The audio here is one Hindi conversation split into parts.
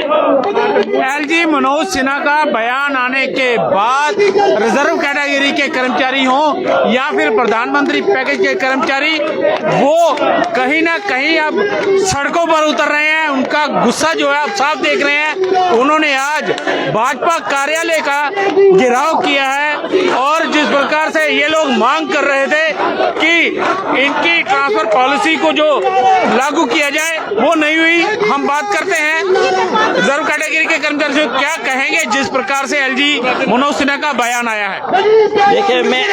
एलजी मनोज सिन्हा का बयान आने के बाद रिजर्व कैटेगरी के कर्मचारी हों या फिर प्रधानमंत्री पैकेज के कर्मचारी, वो कहीं ना कहीं अब सड़कों पर उतर रहे हैं। उनका गुस्सा जो है आप साफ देख रहे हैं। उन्होंने आज भाजपा कार्यालय का घेराव किया है और जिस प्रकार से ये लोग मांग कर रहे थे कि इनकी ट्रांसफर पॉलिसी को जो लागू किया जाए वो नहीं हुई। हम बात करते हैं रिजर्व कैटेगरी के कर्मचारी से, क्या कहेंगे जिस प्रकार से एलजी मनोज सिन्हा का बयान आया है। देखिए, मैं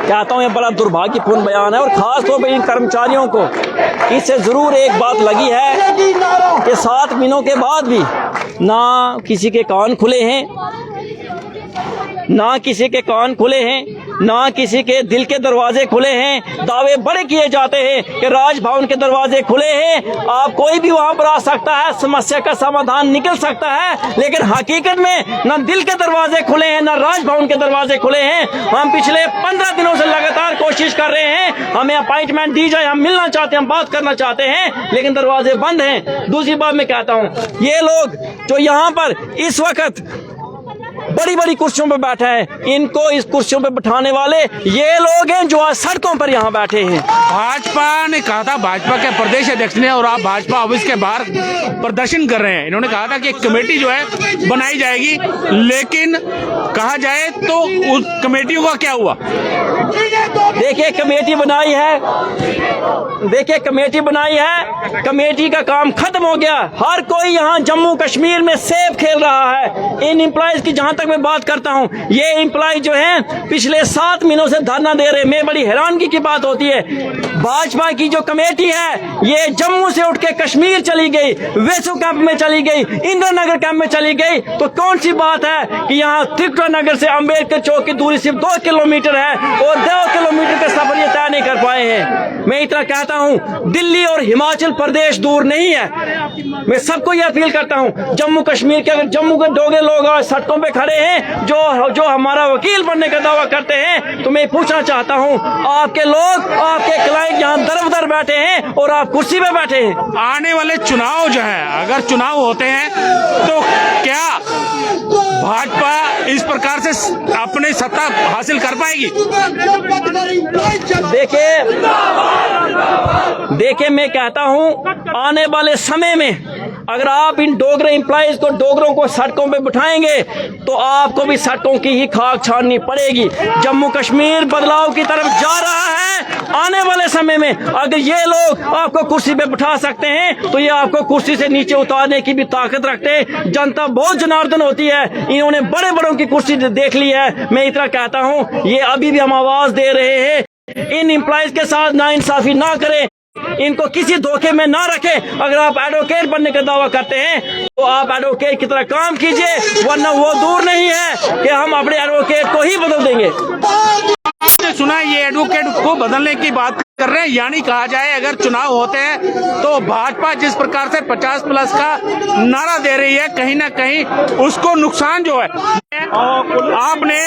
कहता हूँ ये बड़ा दुर्भाग्यपूर्ण बयान है और खास तौर पर इन कर्मचारियों को इससे जरूर एक बात लगी है कि 7 महीनों के बाद भी ना किसी के कान खुले हैं, ना किसी के कान खुले हैं, ना किसी के दिल के दरवाजे खुले हैं। दावे बड़े किए जाते हैं कि राजभवन के दरवाजे खुले हैं, आप कोई भी वहां पर आ सकता है, समस्या का समाधान निकल सकता है, लेकिन हकीकत में ना दिल के दरवाजे खुले हैं, ना राजभवन के दरवाजे खुले हैं। हम पिछले 15 दिनों से लगातार कोशिश कर रहे हैं, हमें अपॉइंटमेंट दी जाए, हम मिलना चाहते हैं, हम बात करना चाहते हैं, लेकिन दरवाजे बंद हैं। दूसरी बात मैं कहता हूँ, ये लोग जो यहाँ पर इस वक्त बड़ी बड़ी कुर्सियों पर बैठे हैं, इनको इस कुर्सियों पर बिठाने वाले ये लोग हैं जो आज सड़कों पर यहाँ बैठे हैं। भाजपा ने कहा था, भाजपा के प्रदेश अध्यक्ष ने, और आप भाजपा ऑफिस के बाहर प्रदर्शन कर रहे हैं, इन्होंने कहा था कि एक कमेटी जो है बनाई जाएगी, लेकिन कहा जाए तो उस कमेटियों का क्या हुआ? देखिए, कमेटी बनाई है, कमेटी का काम खत्म हो गया। हर कोई यहाँ जम्मू कश्मीर में सेब खेल रहा है। इन एम्प्लॉयज की जहां तक मैं बात करता हूं, ये एम्प्लॉय जो हैं पिछले 7 महीनों से धरना दे रहे हैं। मैं बड़ी हैरानगी की बात होती है, भाजपा की जो कमेटी है ये जम्मू से उठ के कश्मीर चली गई, वेसु कैंप में चली गई, इंदिरा नगर कैंप में चली गई, तो कौन सी बात है कि यहाँ त्रिपुरा नगर से अम्बेडकर चौक की दूरी सिर्फ 2 किलोमीटर है और 2 किलोमीटर का सफर ये तय नहीं कर पाए हैं। मैं इतना कहता हूँ, दिल्ली और हिमाचल प्रदेश दूर नहीं है। मैं सबको ये अपील करता हूँ, जम्मू कश्मीर के, अगर जम्मू के डोगरे लोग आज सड़कों पे खड़े हैं जो हमारा वकील बनने का दावा करते हैं, तो मैं पूछना चाहता हूँ, आपके लोग, आपके क्लाइंट यहाँ दर बदर बैठे हैं और आप कुर्सी पे बैठे हैं। आने वाले चुनाव जो है, अगर चुनाव होते हैं तो क्या भाजपा इस प्रकार से अपनी सत्ता हासिल कर पाएगी? देखिए, मैं कहता हूं, आने वाले समय में अगर आप इन डोगरे एम्प्लॉइज को, डोगरों को सड़कों पे बिठाएंगे तो आपको भी सड़कों की ही खाक छाननी पड़ेगी। जम्मू कश्मीर बदलाव की तरफ जा रहा है। आने वाले समय में अगर ये लोग आपको कुर्सी पे बिठा सकते हैं तो ये आपको कुर्सी से नीचे उतारने की भी ताकत रखते हैं। जनता बहुत जनार्दन होती है, इन्होंने बड़े बड़ों की कुर्सी देख ली है। मैं इतना कहता हूं, ये अभी भी हम आवाज दे रहे हैं, इन एम्प्लॉइज के साथ नाइंसाफी ना करें, इनको किसी धोखे में ना रखें। अगर आप एडवोकेट बनने का दावा करते हैं तो आप एडवोकेट की तरह काम कीजिए, वरना वो दूर नहीं है कि हम अपने एडवोकेट को ही बदल देंगे। सुना ये एडवोकेट को बदलने की बात कर रहे हैं, यानी कहा जाए अगर चुनाव होते हैं तो भाजपा जिस प्रकार से 50+ का नारा दे रही है, कहीं ना कहीं उसको नुकसान जो है। आपने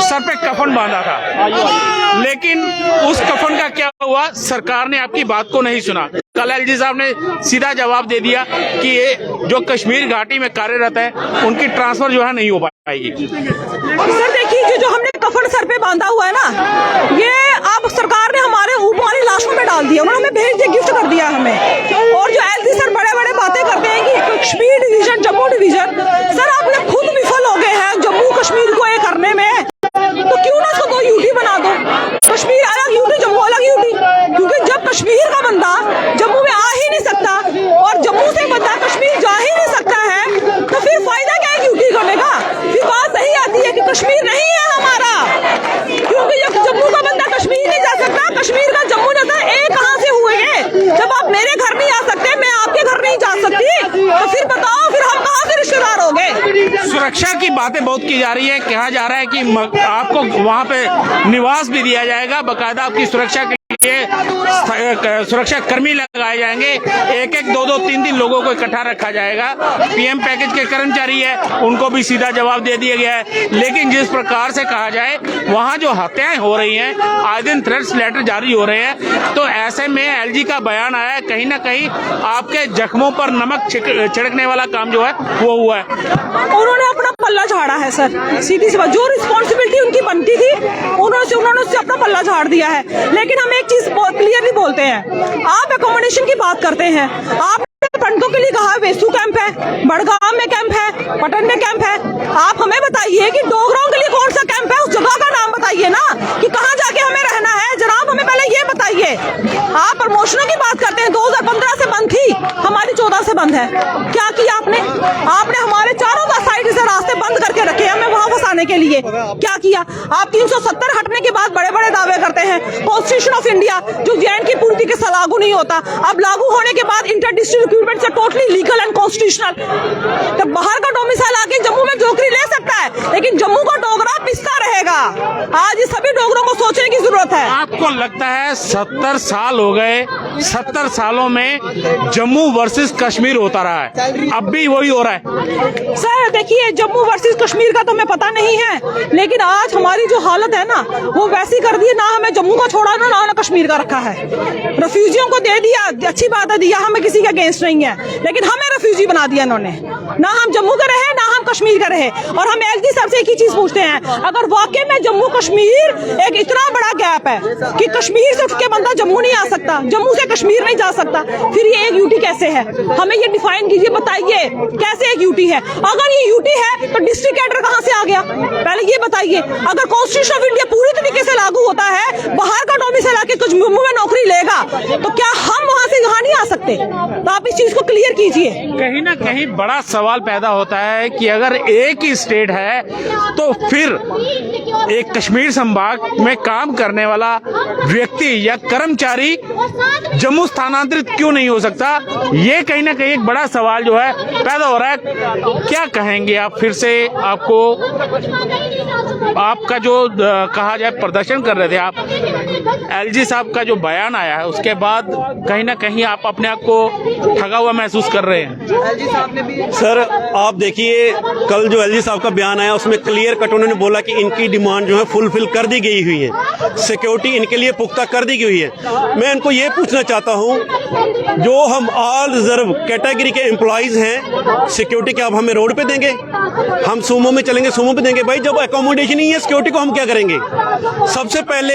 सर पे कफन बांधा था, लेकिन उस कफन का क्या हुआ? सरकार ने आपकी बात को नहीं सुना। कल एलजी साहब ने सीधा जवाब दे दिया कि ये जो कश्मीर घाटी में कार्यरत है उनकी ट्रांसफर जो है नहीं हो पाएगी। सर देखिए, जो हमने कफन सर पे बांधा हुआ है ना, ये अब सरकार ने हमारे ऊपर वाली लाशों में डाल दिया। उन्होंने हमें भेज दिया, गिफ्ट कर दिया हमें। और जो एलजी सर बड़े बड़े बातें करते हैं कि Kashmir division, Jammu division, sir आप लोग खुद विफल हो गए हैं जम्मू कश्मीर को ये करने में, तो क्यों ना उसको 2 यूटी बना दो, कश्मीर अलग यूटी, जम्मू अलग यूटी। क्योंकि जब कश्मीर का बंदा जम्मू में आ ही नहीं सकता और जम्मू से बंदा कश्मीर जा ही नहीं सकता है, तो फिर फायदा क्या है यूटी करने का? फिर बात सही आती है कि कश्मीर नहीं है हमारा, क्योंकि जब जम्मू का बंदा कश्मीर नहीं जा सकता, कश्मीर का जम्मू जाता है, एक कहां से हुए हैं? जब आप मेरे घर नहीं आ सकते, मैं आपके घर नहीं जा सकती, तो फिर बताओ, फिर हम कहां से रिश्तेदार हो गए? सुरक्षा की बातें बहुत की जा रही है, कहा जा रहा है कि आपको वहां पे निवास भी दिया जाएगा, बाकायदा आपकी सुरक्षा के लिए सुरक्षा कर्मी लगाए जाएंगे, एक एक दो दो तीन तीन लोगों को इकट्ठा रखा जाएगा। पीएम पैकेज के कर्मचारी है उनको भी सीधा जवाब दे दिया गया है। लेकिन जिस प्रकार से कहा जाए वहां जो हत्याएं हो रही हैं, आए दिन थ्रेट्स लेटर जारी हो रहे हैं, तो ऐसे में एलजी का बयान आया है, कहीं ना कहीं आपके जख्मों पर नमक छिड़कने वाला काम जो है वो हुआ है। उन्होंने अपना पल्ला झाड़ा है सर, सीधी सी बात, जो रिस्पॉन्सिबिलिटी उनकी बनती थी उन्होंने उससे अपना पल्ला झाड़ दिया है। लेकिन हम एक चीज क्लियरली बोलते हैं, आप एकोमोडेशन की बात करते हैं, आपने पंडितों के लिए कहा वेसू कैंप है, बड़गांव में कैंप है, पटन में कैंप है। आप हमें बताइए कि डोगरों के लिए कौन सा कैंप है, उस जगह का नाम बताइए ना, कि कहाँ जाके हमें रहना है। जनाब हमें पहले ये बताइए। आप प्रमोशनों की बात करते हैं, 2015 से बंद थी, हमारी 14 से बंद है। क्या किया आपने हमारे चारों साइड से रास्ते बंद करके रखे हमें वहां फंसाने के लिए। क्या किया आप? 370 हटने के बाद बड़े बड़े दावे करते हैं, कॉन्स्टिट्यूशन ऑफ इंडिया जो जैन की पूर्ति के साथ लागू नहीं होता, अब लागू होने के बाद इंटर डिस्ट्रिक्ट रिक्रूटमेंट से टोटली लीगल एंड कॉन्स्टिट्यूशनल। तो बाहर का डोमिसाइल आके जम्मू में नौकरी ले सकता है, लेकिन जम्मू का डोगरा पिसता रहेगा। आज ये सभी डोगरों को सोचने की जरूरत है। आपको लगता है 70 साल हो गए, 70 सालों में जम्मू वर्सेस कश्मीर होता रहा है, अब भी वही हो रहा है? सर देखिए, जम्मू वर्सेस कश्मीर का तो हमें पता नहीं है, लेकिन आज हमारी जो हालत है ना वो वैसी कर दी है, ना हमें जम्मू का छोड़ा ना कश्मीर का रखा है। रेफ्यूजियों को दे दिया, अच्छी बात है दिया, हमें किसी के अगेंस्ट नहीं है, लेकिन हमें रेफ्यूजी बना दिया इन्होंने। ना हम जम्मू का रहे ना हम कश्मीर का रहे। और हम एलजी साहब से एक ही चीज पूछते हैं, अगर वाकई में जम्मू कश्मीर एक इतना बड़ा गैप है कि कश्मीर से उठ के बंदा जम्मू नहीं आ सकता, जम्मू से कश्मीर नहीं जा सकता, फिर ये एक यूटी कैसे है? हमें ये डिफाइन कीजिए, बताइए कैसे एक यूटी है? अगर ये यूटी है तो डिस्ट्रिक्ट कैडर कहां से आ गया? पहले ये बताइए। अगर कॉन्स्टिट्यूशन ऑफ इंडिया पूरी तरीके से लागू होता है, बाहर का डोमिसाइल आके कुछ जम्मू में नौकरी लेगा, तो क्या हम वहां से यहाँ नहीं आ सकते? तो आप इस चीज को क्लियर कीजिए। कहीं ना कहीं बड़ा सवाल पैदा होता है कि अगर एक ही स्टेट है तो फिर एक कश्मीर संभाग में काम करने वाला व्यक्ति या कर्मचारी जम्मू स्थानांतरित क्यों नहीं हो सकता? ये कहीं ना कहीं एक बड़ा सवाल जो है पैदा हो रहा है। क्या कहेंगे आप? फिर से आपका जो कहा जाए प्रदर्शन कर रहे थे आप, एलजी साहब का जो बयान आया है उसके बाद कहीं ना कहीं आप अपने आप को ठगा हुआ महसूस कर रहे हैं? सर आप देखिए, कल जो एलजी साहब का बयान आया उसमें क्लियर कट उन्होंने बोला कि इनकी डिमांड जो है फुलफिल कर दी गई हुई है, सिक्योरिटी इनके लिए पुख्ता कर दी गई हुई है। मैं इनको ये पूछना चाहता हूँ, जो हम ऑल रिजर्व कैटेगरी के एम्प्लॉयज हैं, सिक्योरिटी क्या आप हमें रोड पे देंगे? हम सूमो में चलेंगे, सूमो पे देंगे? भाई जब एकोमोडेशन नहीं है सिक्योरिटी को हम क्या करेंगे? सबसे पहले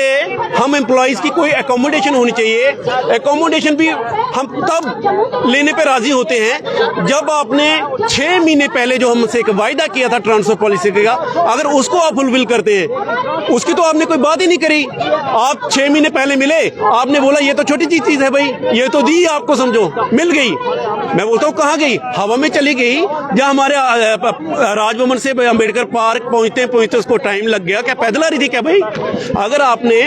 हम एम्प्लॉयज की कोई एकोमोडेशन होनी चाहिए। एकोमोडेशन भी हम तब लेने पे राजी होते हैं जब आपने 6 महीने पहले जो हमसे एक वायदा किया था ट्रांसफर पॉलिसी का, अगर उसको आप फुलफिल करते हैं, उसकी तो आपने कोई बात ही नहीं करी। आप 6 महीने पहले मिले, आपने बोला ये तो छोटी चीज है भाई, ये तो दी आपको, समझो मिल गई। मैं बोलता हूँ कहाँ गई? हवा में चली गई। जहाँ हमारे राजभवन से अंबेडकर पार्क पहुंचते उसको टाइम लग गया, क्या पैदल आ रही थी क्या भाई? अगर आपने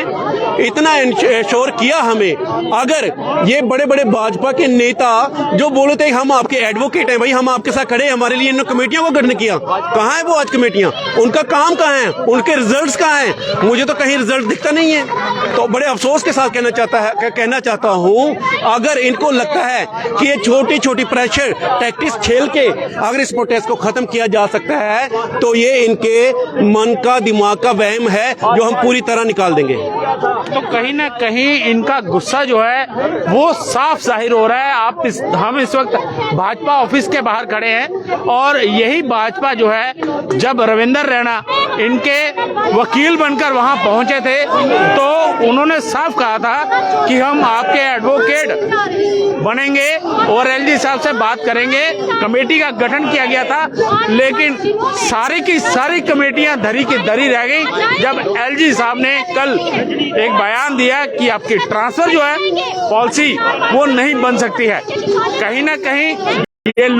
इतना इंश्योर किया हमें, अगर ये बड़े बड़े भाजपा के नेता जो बोले थे हम आपके एडवोकेट हैं, भाई हम आपके साथ खड़े हैं, हमारे लिए इन कमेटियों को गठन किया, कहाँ है वो आज कमेटियां? उनका काम कहाँ है? उनके रिजल्ट्स कहाँ हैं? मुझे तो कहीं रिजल्ट दिखता नहीं है। तो बड़े अफसोस के साथ कहना चाहता हूँ, अगर इनको लगता है कि ये छोटी छोटी प्रेशर टैक्टिक्स खेल के अगर इस प्रोटेस्ट को खत्म किया जा सकता है, तो ये इनके मन का दिमाग का वहम है जो हम पूरी तरह निकाल देंगे। तो कहीं ना कहीं इनका गुस्सा जो है वो साफ जाहिर हो रहा है। हम इस वक्त भाजपा ऑफिस के बाहर खड़े हैं और यही भाजपा जो है, जब रविंदर रैना इनके वकील बनकर वहां पहुंचे थे तो उन्होंने साफ कहा था कि हम आपके एडवोकेट बनेंगे और एलजी साहब से बात करेंगे। कमेटी का गठन किया गया था, लेकिन सारी की सारी कमेटियां धरी की धरी रह गई जब एलजी साहब ने कल एक बयान दिया कि आपकी ट्रांसफर जो है पॉलिसी वो नहीं बन सकती है। कहीं ना कहीं ये लोग